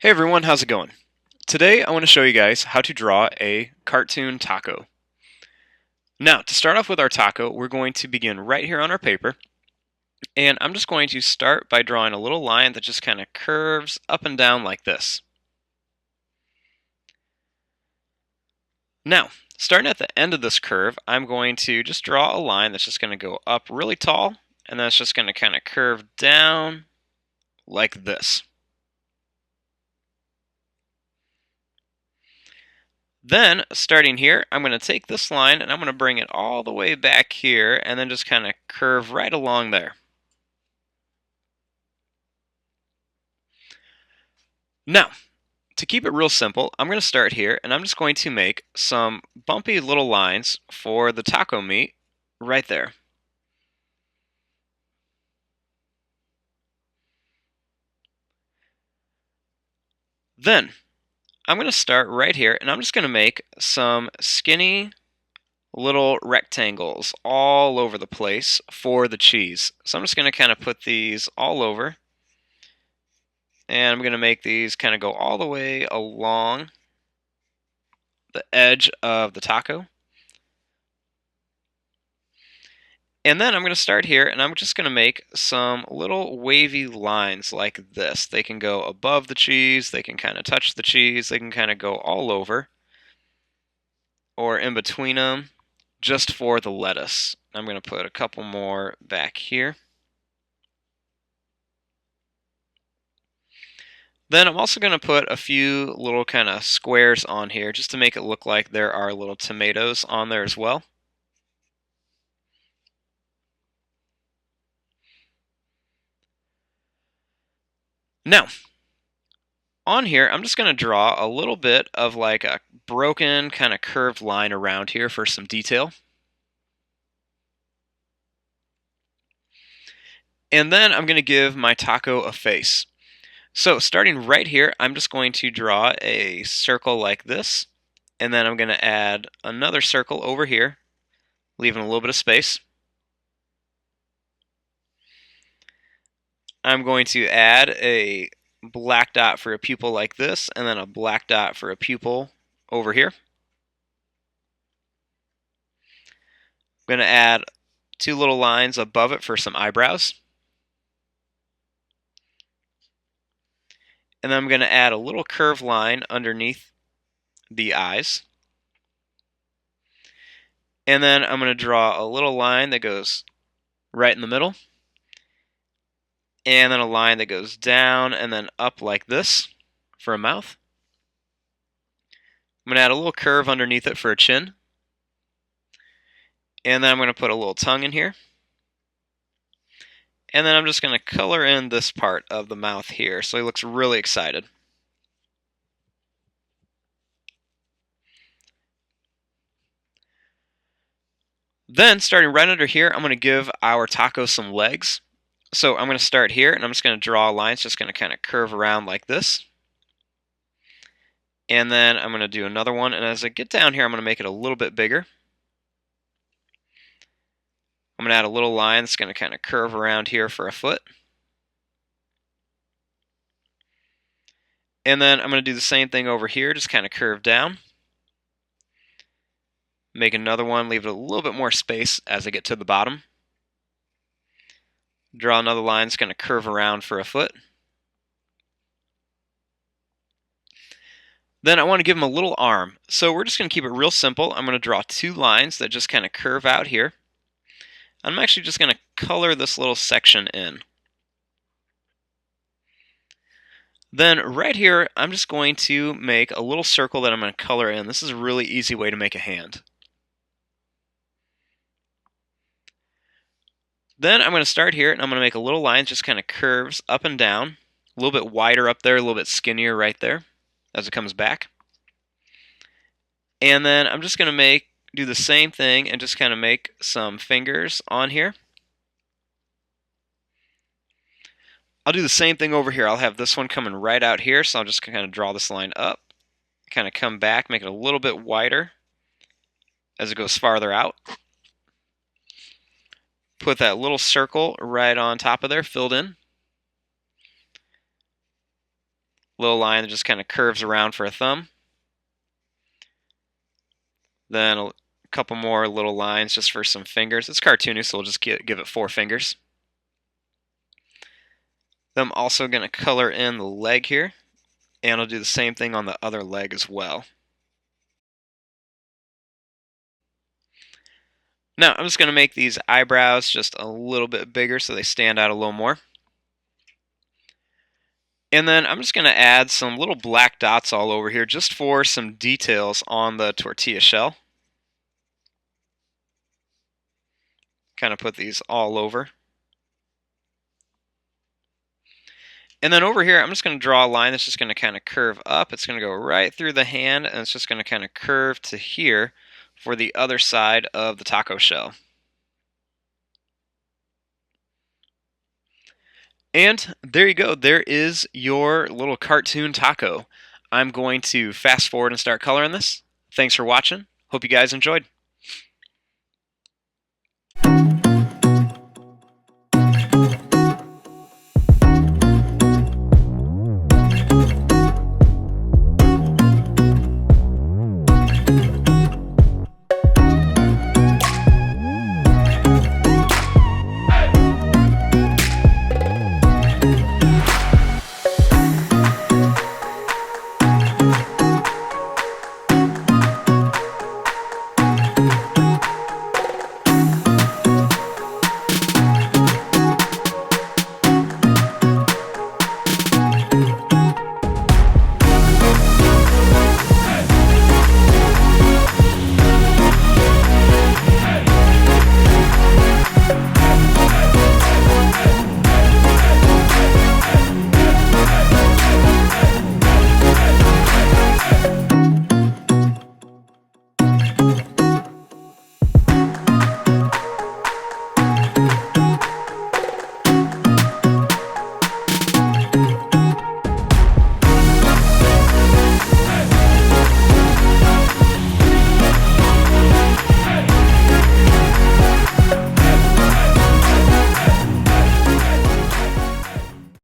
Hey everyone, how's it going? Today I want to show you guys how to draw a cartoon taco. Now, to start off with our taco, we're going to begin right here on our paper, and I'm just going to start by drawing a little line that just kind of curves up and down like this. Now, starting at the end of this curve, I'm going to just draw a line that's just going to go up really tall, and then it's just going to kind of curve down like this. Then, starting here, I'm going to take this line and I'm going to bring it all the way back here and then just kind of curve right along there. Now, to keep it real simple, I'm going to start here and I'm just going to make some bumpy little lines for the taco meat right there. Then, I'm going to start right here and I'm just going to make some skinny little rectangles all over the place for the cheese. So I'm just going to kind of put these all over, and I'm going to make these kind of go all the way along the edge of the taco. And then I'm going to start here and I'm just going to make some little wavy lines like this. They can go above the cheese, they can kind of touch the cheese, they can kind of go all over or in between them just for the lettuce. I'm going to put a couple more back here. Then I'm also going to put a few little kind of squares on here just to make it look like there are little tomatoes on there as well. Now, on here, I'm just going to draw a little bit of like a broken kind of curved line around here for some detail. And then I'm going to give my taco a face. So starting right here, I'm just going to draw a circle like this, and then I'm going to add another circle over here, leaving a little bit of space. I'm going to add a black dot for a pupil like this, and then a black dot for a pupil over here. I'm going to add two little lines above it for some eyebrows. And then I'm going to add a little curved line underneath the eyes. And then I'm going to draw a little line that goes right in the middle. And then a line that goes down and then up like this for a mouth. I'm going to add a little curve underneath it for a chin. And then I'm going to put a little tongue in here. And then I'm just going to color in this part of the mouth here so he looks really excited. Then, starting right under here, I'm going to give our taco some legs. So I'm going to start here, and I'm just going to draw a line. It's just going to kind of curve around like this. And then I'm going to do another one, and as I get down here, I'm going to make it a little bit bigger. I'm going to add a little line that's going to kind of curve around here for a foot. And then I'm going to do the same thing over here, just kind of curve down. Make another one, leave it a little bit more space as I get to the bottom. Draw another line that's going to curve around for a foot. Then I want to give him a little arm. So we're just going to keep it real simple. I'm going to draw two lines that just kind of curve out here. I'm actually just going to color this little section in. Then right here, I'm just going to make a little circle that I'm going to color in. This is a really easy way to make a hand. Then I'm going to start here, and I'm going to make a little line that just kind of curves up and down. A little bit wider up there, a little bit skinnier right there as it comes back. And then I'm just going to do the same thing and just kind of make some fingers on here. I'll do the same thing over here. I'll have this one coming right out here, so I'll just kind of draw this line up, kind of come back, make it a little bit wider as it goes farther out. Put that little circle right on top of there, filled in. Little line that just kind of curves around for a thumb. Then a couple more little lines just for some fingers. It's cartoony, so we'll just give it 4 fingers. Then I'm also going to color in the leg here, and I'll do the same thing on the other leg as well. Now I'm just going to make these eyebrows just a little bit bigger so they stand out a little more. And then I'm just going to add some little black dots all over here just for some details on the tortilla shell. Kind of put these all over. And then over here, I'm just going to draw a line that's just going to kind of curve up. It's going to go right through the hand, and it's just going to kind of curve to here for the other side of the taco shell. And there you go. There is your little cartoon taco. I'm going to fast forward and start coloring this. Thanks for watching. Hope you guys enjoyed.